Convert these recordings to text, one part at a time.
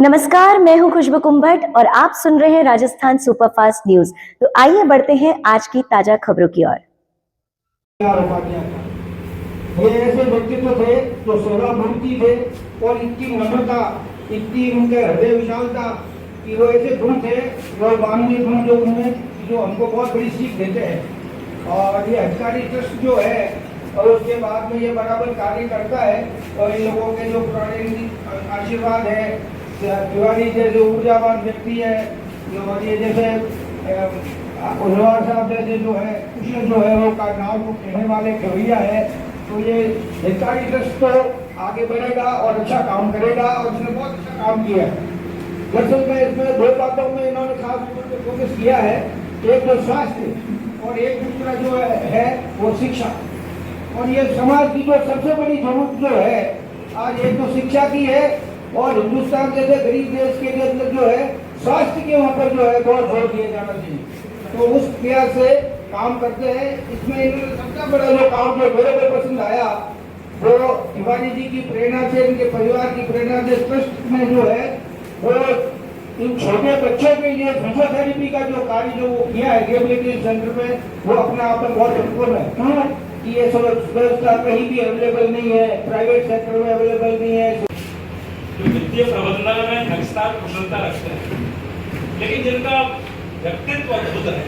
नमस्कार, मैं हूं खुशबू कुंभट और आप सुन रहे हैं राजस्थान सुपरफास्ट न्यूज। तो आइए बढ़ते हैं आज की ताजा खबरों की ओर। ये ऐसे व्यक्तित्व थे जो सेवामूर्ति थे और इतनी नम्रता, इतनी उनके हृदय विशालता कि वो ऐसे गुण थे जो मानवीय गुण जो उनमें जो हमको बहुत बड़ी सीख देते हैं। और ये अधिकारी ट्रस्ट जो है और उसके बाद में ये बराबर कार्य करता है और इन लोगों के जो पुराने आशीर्वाद है, तिवारी जैसे ऊर्जावान व्यक्ति है और ये जैसे उल्लास साहब जैसे जो है कुशल जो है वो का नाम को कहने वाले खवैया है। तो ये अधिकारी ट्रस्ट तो आगे बढ़ेगा और अच्छा काम करेगा और इसने बहुत अच्छा काम किया है। दरअसल में इसमें दो बातों में इन्होंने खास तौर पर फोकस किया है, एक तो स्वास्थ्य और एक दूसरा जो है वो शिक्षा। और ये समाज की जो सबसे बड़ी जरूरत जो है आज एक तो शिक्षा की है और हिंदुस्तान जैसे गरीब देश के अंदर जो है स्वास्थ्य के ऊपर जो है बहुत जोर दिया जाना चाहिए। तो उस प्रयास से काम करते हैं। इसमें इन्होंने सबसे बड़ा जो काम जो मेरे को पसंद आया वो तिवारी जी की प्रेरणा से, इनके परिवार की प्रेरणा से ट्रस्ट में जो है वो इन छोटे बच्चों के लिए फिजियोथेरेपी का जो कार्य जो वो किया है रिहेबिलिटेशन सेंटर में, वो अपने आप में बहुत महत्वपूर्ण है। क्यों कि ये व्यवस्था कहीं भी अवेलेबल नहीं है, प्राइवेट सेक्टर में अवेलेबल नहीं है। जो वित्तीय प्रबंधन में दक्षता कुशलता रखते हैं, लेकिन जिनका व्यक्तित्व अद्भुत है,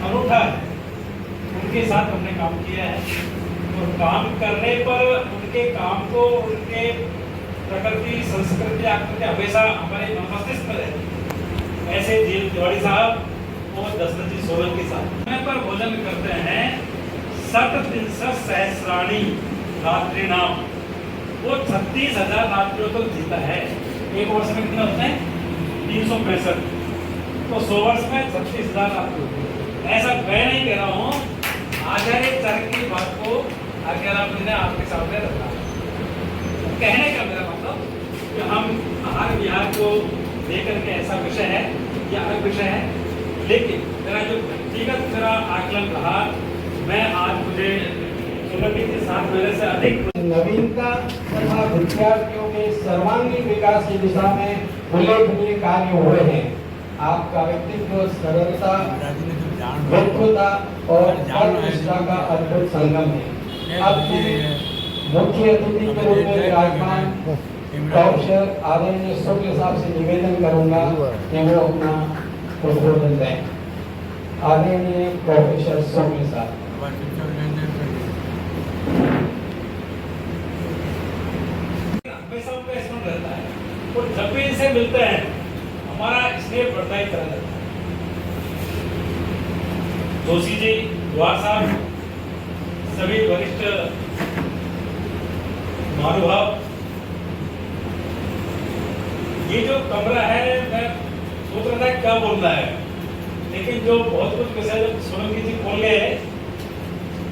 अनूठा है, उनके साथ हमने काम किया है। और काम करने पर उनके काम को, उनके प्रकृति, संस्कृति, आकृति हमेशा हमारे मस्तिष्क में रहती। ऐसे जी तिवारी साहब और दशरथ जी सोलंकी साहब समय पर भोजन करते हैं। 60 सहस्राणी रात्रि नाम, वो 36,000 रात्रियों तक जीता है। एक वर्ष में कितना होते हैं? 365। तो 100 वर्ष में 36,000 रात्रि। ऐसा मैं नहीं कह रहा हूँ, आचार्य चरक की बात को आज्ञाराम जी ने आपके सामने रखा। कहने का मेरा मतलब कि हम आहार विहार को लेकर के ऐसा विषय है या अलग विषय है, लेकिन मेरा जो व्यक्तिगत मेरा आकलन रहा, मैं आज मुझे के 7 महीने से अधिक नवीनता तथा विद्यार्थियों के सर्वांगीण विकास की दिशा में उल्लेखनीय कार्य हुए हैं। आपका व्यक्तित्व सरलता, व्यक्तिता और कर्मनिष्ठा का अद्भुत संगम है। अब मुख्य अतिथि के रूप में विराजमान प्रोफेसर आदरणीय शुक्ल साहब से निवेदन करूंगा कि वो अपना उद्बोधन दें। आदरणीय प्रोफेसर शुक्ल साहब। रहता है और जब भी इनसे मिलते हैं हमारा स्नेह बढ़ता ही चला जाता है। जोशी जी, दुआर साहब, सभी वरिष्ठ महानुभाव, ये जो कमरा है, मैं सोच रहा था क्या बोलना है, लेकिन जो बहुत कुछ विषय जब सोलंकी जी बोल गए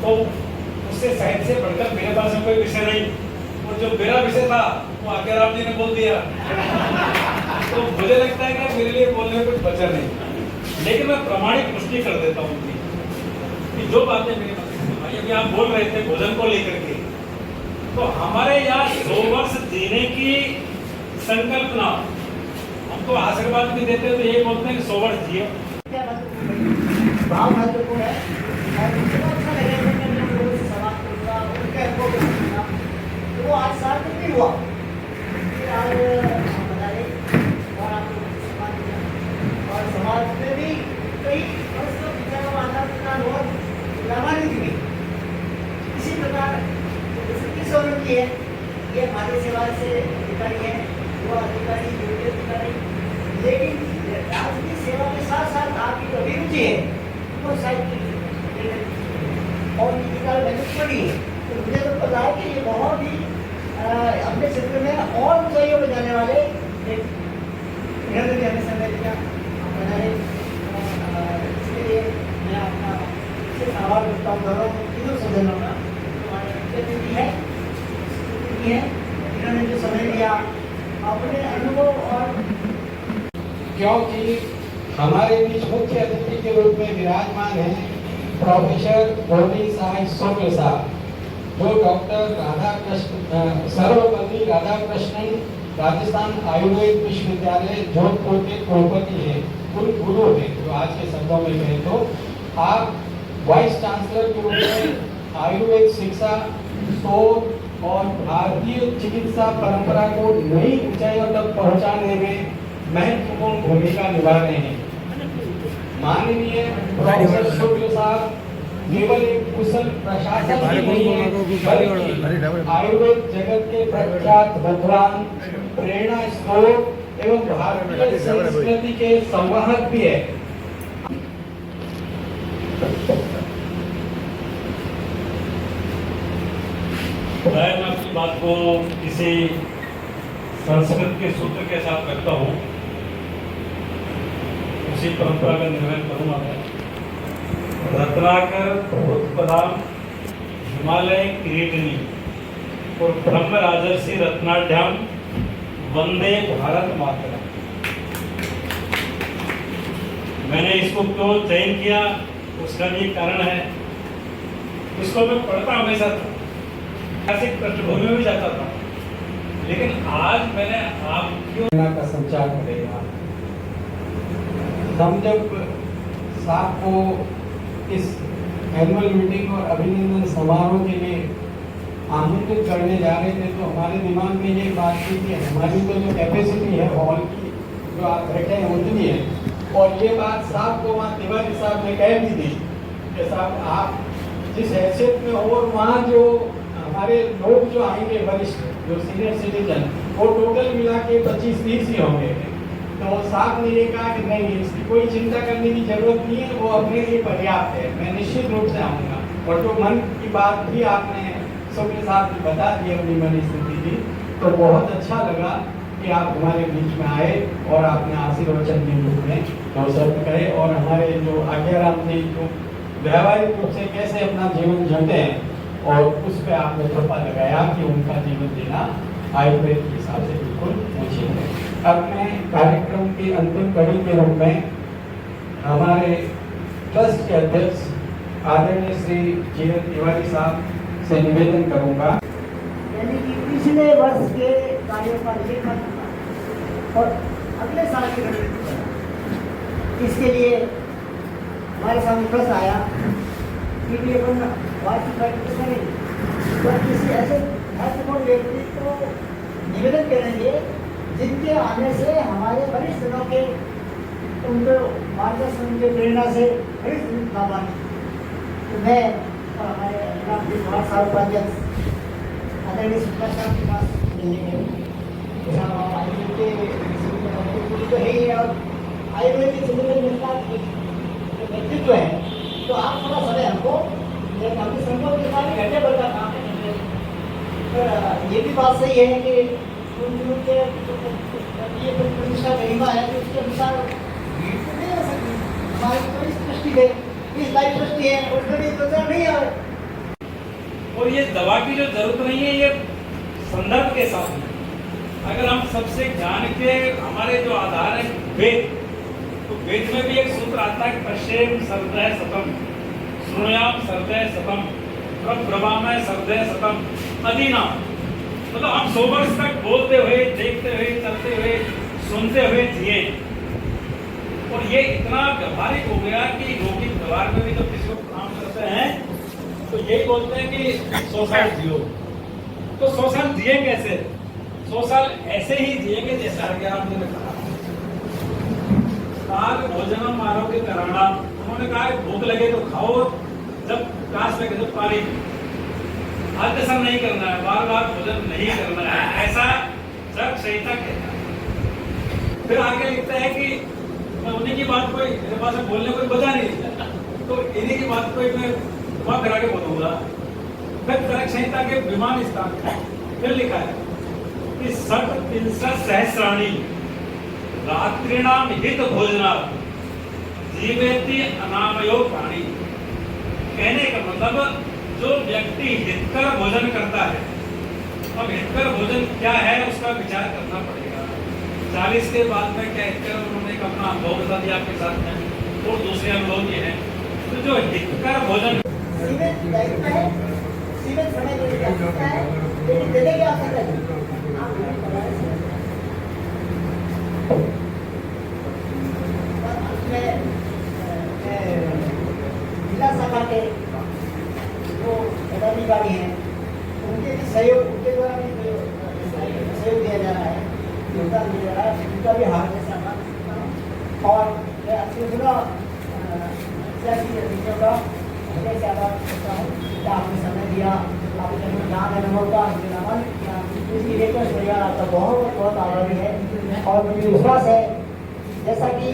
तो उससे साहित्य से बढ़कर मेरे पास कोई विषय नहीं, और जो मेरा विषय था वो आज्ञाराम जी ने बोल दिया। तो मुझे लगता है कि मेरे लिए बोलने में कुछ बचा नहीं, लेकिन मैं प्रमाणिक पुष्टि कर देता हूँ कि जो बातें मेरे मन में, अभी आप बोल रहे थे भोजन को लेकर के, तो हमारे यहाँ 100 वर्ष जीने की संकल्पना, हम तो आशीर्वाद भी देते हैं तो ये बोलते हैं कि 100 वर्ष जियो। भाव महत्वपूर्ण है और अच्छा लगेगा कि मैं लोगों से समाप्त करूँगा, उनका वो आज सार्थक भी हुआ। आज हम बताए और आप लोगों से समाज दिया और समाज में भी कई वर्ष का विचार और आधार प्रकार और रामायण भी इसी प्रकार जैसे सोलंकी है, ये हमारे सेवा से अधिकारी है, वो अधिकारी योग्य अधिकारी, लेकिन राजनीतिक सेवा के साथ साथ आपकी जो अभिरुचि है वो साहित्य और निकाल मेहनत पड़ी है। तो मुझे तो पता है कि ये बहुत ही अपने क्षेत्र में और ऊंचाइयों में जाने वाले भी हमें समय दिया बनाए। इसके लिए मैं अपना आभार व्यक्त करूँ तीनों सदनों का, है इन्होंने जो समय दिया अपने अनुभव और, क्योंकि हमारे बीच मुख्य अतिथि के रूप में विराजमान है प्रोफेसर गोविंद साहब शुक्ल साहब, जो डॉक्टर राधाकृष्ण सर्वपल्ली राधाकृष्णन राजस्थान आयुर्वेद विश्वविद्यालय जोधपुर के कुलपति हैं, कुल गुरु हैं, जो आज के शब्दों में कहें तो आप वाइस चांसलर के रूप में आयुर्वेद शिक्षा, शोध और भारतीय चिकित्सा परंपरा को नई ऊंचाइयों तक पहुंचाने में महत्वपूर्ण भूमिका निभा रहे हैं। माननीय प्रोफेसर शुक्ल साहब केवल एक कुशल प्रशासक ही नहीं है, बल्कि आयुर्वेद जगत के प्रख्यात विद्वान, प्रेरणा स्रोत एवं भारतीय संस्कृति के संवाहक भी है। मैं अपनी बात को किसी संस्कृत के सूत्र के साथ रखता हूँ, उसी परंपरा का निर्वहन करूँगा मैं। रत्नाकर उत्पदाम हिमालय किरीटनी और ब्रह्म राजर्षि रत्नाढ्याम वंदे भारत मातरम। मैंने इसको क्यों चयन किया, उसका भी एक कारण है। इसको मैं पढ़ता हमेशा था, ऐसी पृष्ठभूमि में भी जाता था, लेकिन आज मैंने आपको का संचार करेगा। हम जब साहब को इस एनुअल मीटिंग और अभिनंदन समारोह के लिए आमंत्रित करने जा रहे थे, तो हमारे दिमाग में ये बात थी कि हमारी तो जो कैपेसिटी है हॉल की, जो आप बैठे हैं उतनी है। और ये बात साहब को वहाँ तिवारी साहब ने कह दी थी कि साहब आप जिस हैसियत में हो, और वहाँ जो हमारे लोग जो आएंगे वरिष्ठ, जो सीनियर सिटीजन, वो टोटल मिला के 25-30 ही होंगे। तो साहब ने ये कहा कि नहीं, इसकी कोई चिंता करने की जरूरत नहीं है, वो अपने लिए पर्याप्त है, मैं निश्चित रूप से आऊँगा। और जो मन की बात भी आपने शुक्ल साहब ने बता दी, अपनी मन स्थिति की, तो बहुत अच्छा लगा कि आप हमारे बीच में आए और आपने आशीर्वचन के रूप में दो शब्द कहे, और हमारे जो आज्ञाराम जी जो व्यवहारिक रूप से कैसे अपना जीवन जीते हैं, और उस पर आपने थप्पा लगाया कि उनका जीवन जीना आयुर्वेद के हिसाब से बिल्कुल उचित है। अब मैं कार्यक्रम की अंतिम कड़ी के रूप में हमारे ट्रस्ट के अध्यक्ष आदरणीय श्री जीवन तिवारी साहब से निवेदन करूंगा। यानी कि पिछले वर्ष के कार्यों का लेखन और अगले साल के रणनीति, इसके लिए हमारे सामने प्रश्न आया कि अपन वार्षिक बैठक करेंगे, तो किसी ऐसे महत्वपूर्ण व्यक्ति को निवेदन करेंगे जिनके आने से हमारे वरिष्ठ जनों के उनके मार्गदर्शन, उनके प्रेरणा से वरिष्ठ लाभान। तो मैं और हमारे साहब उपाध्यक्ष आदरणीय शुक्ला साहब के पास मिलेंगे। तो है ही, और आयुर्वेद के क्षेत्र में मिलता व्यक्तित्व है, तो आप थोड़ा समय हमको अपने संपर्क के साथ घंटे भर का काम है। तो ये भी बात सही है कि उनके ये प्रतिष्ठा महिमा है, तो उसके अनुसार भीड़ तो नहीं हो सकती। हमारी तो इस दृष्टि है, इस लाइफ दृष्टि है, उसमें भी प्रचार नहीं आ रहा। और ये दवा की जो जरूरत नहीं है, ये संदर्भ के साथ है। अगर हम सबसे जान के, हमारे जो आधार है वेद, तो वेद में भी एक सूत्र आता है, पश्चिम सर्वदय सतम, श्रुणयाम सर्वदय सतम, प्रभ्रवामय सर्वदय सतम, अधीना। मतलब हम 100 वर्ष तक बोलते हुए, देखते हुए, चलते हुए, सुनते हुए जिए। और ये इतना व्यवहारिक हो गया कि लौकिक व्यवहार में भी जब किसी को काम करते हैं तो यही बोलते हैं कि 100 साल जियो। तो 100 साल जिए कैसे? 100 साल ऐसे ही जिएंगे जैसा आज्ञाराम जी ने कहा, काल भोजनम आरोग्य कराना। उन्होंने कहा भूख लगे तो खाओ, जब प्यास लगे तो पानी, अत्यसन नहीं करना है, बार बार भोजन नहीं करना है, ऐसा चरक संहिता कहता है। फिर आगे लिखता है कि मैं उन्हीं की बात कोई मेरे पास बोलने कोई बचा नहीं, तो इन्हीं की बात कोई मैं वहाँ करा के बोलूंगा। फिर चरक संहिता के विमान स्थान फिर लिखा है कि सट 300 सहस्राणी रात्रिणाम हित भोजना जीवेति अनामयो प्राणी। कहने का मतलब जो व्यक्ति हितकर भोजन करता है, अब हितकर भोजन क्या है उसका विचार करना पड़ेगा। 40 के बाद में क्या हितकर, उन्होंने एक अपना अनुभव बता दिया आपके साथ में, और दूसरे अनुभव ये है। तो जो हितकर भोजन सीमित दायित्व है, सीमित समय के लिए है, लेकिन देने की आवश्यकता है। और अंत में जिला शाखा के जो पदाधिकारी हैं उनके भी सहयोग, उनके द्वारा भी सहयोग दिया जा रहा है, योगदान दिया जा रहा है, उनका भी हार्दिक आभार करता हूँ। और मैं सूचना अध्यक्षों का हृदय से आभार करता हूँ कि आपने समय दिया, आपने ज्ञान अनुभव का नमन किया, इसके लिए तो परिवार आपका बहुत बहुत आभारी है। और मुझे विश्वास है, जैसा कि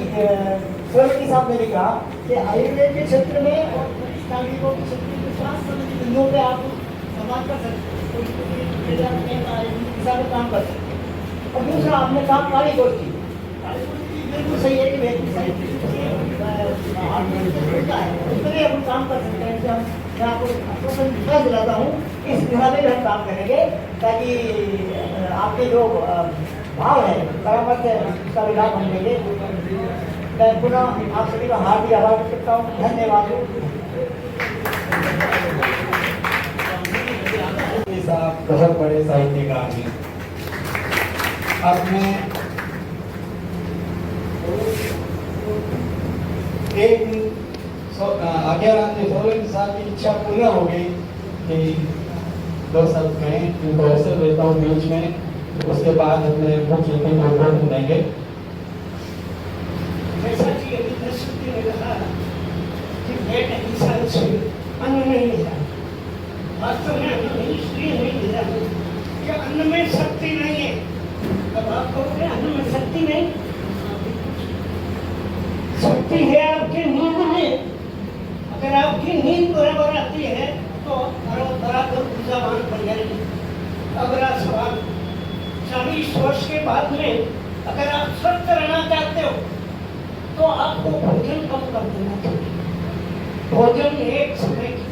स्वयं साहब ने भी कहा कि आयुर्वेद के क्षेत्र में और वरिष्ठ नागरिकों के क्षेत्र में स्वास्थ्य संबंधी बिंदुओं पर आप संवाद कर सकते हैं, काम कर सकते हैं। और दूसरा आपने कहा काली गोष्ठी बिल्कुल सही है कि व्यक्ति सही उसमें हम काम कर सकते हैं। मैं आपको विश्वास दिलाता हूँ कि इस दिशा में भी हम काम करेंगे, ताकि आपके जो भाव है परामर्श है उसका भी लाभ हम लेंगे। मैं पुनः आप सभी का हार्दिक आभार व्यक्त करता हूँ। धन्यवाद। साहब बहुत बड़े साहित्यकार हैं। अब मैं आज्ञाराम सोलन साहब की इच्छा पूर्ण हो गई कि 2 शब्द में इनको अवसर देता हूँ बीच में, उसके बाद अपने मुख्य अतिथि को उद्बोधन देंगे। जैसा कि अभी प्रस्तुति में कहा कि पेट इंसान से अन्न नहीं मिला, वास्तव में अन्न नहीं, इसलिए नहीं मिला कि अन्न में शक्ति नहीं है। अब आप कहोगे अन्न में शक्ति नहीं, शक्ति है आपके नींद में। अगर आपकी नींद बराबर आती है तो बराबर ऊर्जावान बन जाएगी। अगला सवाल, 40 वर्ष के बाद में अगर आप स्वस्थ रहना चाहते हो तो आपको भोजन कम कर देना चाहिए। भोजन एक समय की,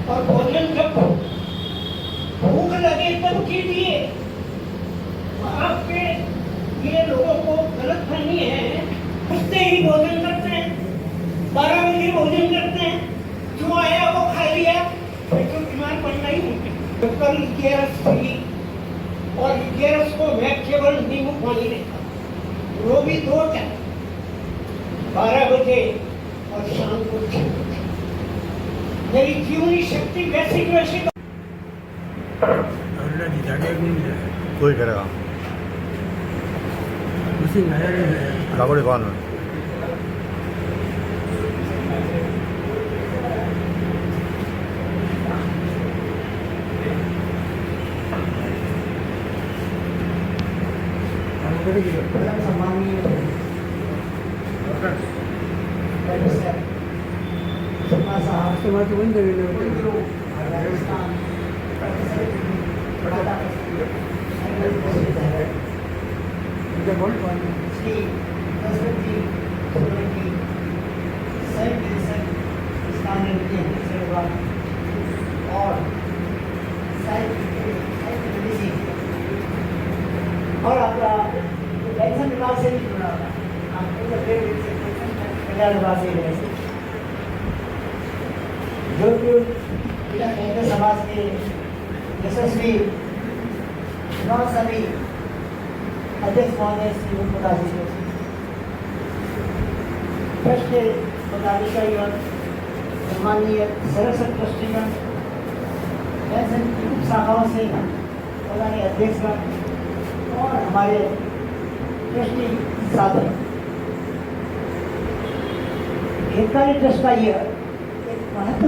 और भोजन जब भूख लगे तब कीजिए। आपके ये लोगों को गलतफहमी है, उठते ही भोजन करते हैं, 12 बजे भोजन करते हैं, जो आया वो खा लिया, फिर तो बीमार पड़ना ही होता है। कल 11 थी और 11 को मैं केवल नींबू पानी देखा, वो भी 2 टाइम, 12 बजे और शाम को 6 बजे। मेरी जीवनी शक्ति वैसी की वैसी कोई करेगा काकोड़ी कौन है? सम्मानीय श्री दशरथ जी सोलंकी संयुक्त निदेशक स्थानीय सेवा और और आपका पेंशन विभाग से भी जुड़ा हुआ है, आपको कल्याण विभाग से जोधपुर जिला कैंकर समाज के यशस्वी चुनाव सभी अध्यक्ष महोदय श्री ओम प्रकाश जी, ट्रस्ट के पदाधिकारीगण, सम्मानीय संरक्षक ट्रस्टीगण, पेंशन की उप शाखाओं से पदाधिकारी अध्यक्षगण और हमारे ट्रस्टी साथी, हितकारी ट्रस्ट का यह एक महत्व